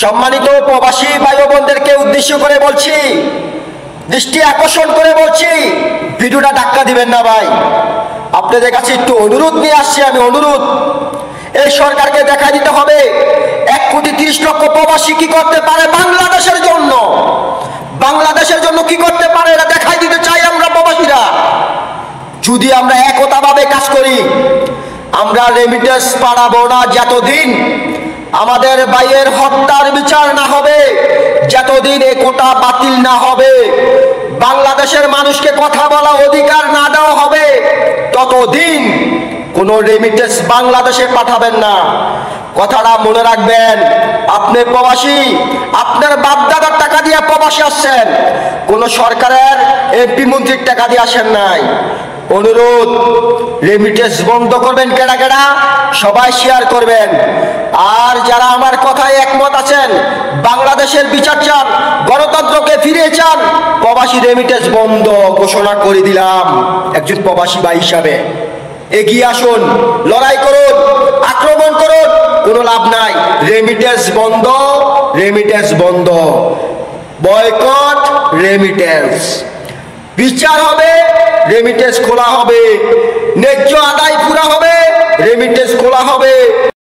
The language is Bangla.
সম্মানিত প্রবাসী ভাই বোনদেরকে উদ্দেশ্য করে বলছি, দৃষ্টি আকর্ষণ করে বলছি, ভিডিওটা ধাক্কা দিবেন না ভাই। আপনাদের কাছে একটু অনুরোধ নিয়ে আসছি আমি, অনুরোধ। এই সরকারকে দেখা দিতে হবে 1,30,00,000 প্রবাসী কি করতে পারে বাংলাদেশের জন্য, বাংলাদেশের জন্য কি করতে পারে এটা দেখাই দিতে চাই আমরা প্রবাসীরা। যদি আমরা একতাভাবে কাজ করি, আমরা রেমিটেন্স পাঠাবো না যতদিন আমাদের ভাইয়ের হত্যার বিচার না হবে, যতদিন এ কোটা বাতিল না হবে, বাংলাদেশের মানুষকে কথা বলা অধিকার না দেওয়া হবে, ততদিন কোনো রেমিটেন্স বাংলাদেশে পাঠাবেন না। কথাটা মনে রাখবেন। আপনি প্রবাসী, আপনার বাপদাদার টাকা দিয়ে প্রবাসী আসছেন, কোনো সরকারের এমপি মন্ত্রীর টাকা দিয়ে আসেন নাই। অনুরোধ, রেমিটেন্স বন্ধ করবেন। কেডা কেডা সবাই শেয়ার করবেন। আর যারা আমার কথায় একমত আছেন, বাংলাদেশের বিচার চান, গণতন্ত্রকে ফিরিয়ে চান, প্রবাসী রেমিটেন্স বন্ধ ঘোষণা করে দিলাম। একজন প্রবাসী ভাই হিসাবে এগিয়ে আসুন, লড়াই করুন, আক্রমণ করুন, কোনো লাভ নাই। রেমিটেন্স বন্ধ, রেমিটেন্স বন্ধ, বয়কট রেমিটেন্স। বিচার হবে, রেমিটেন্স খোলা হবে, ন্যায্য আদায় পুরা হবে, রেমিটেন্স খোলা হবে।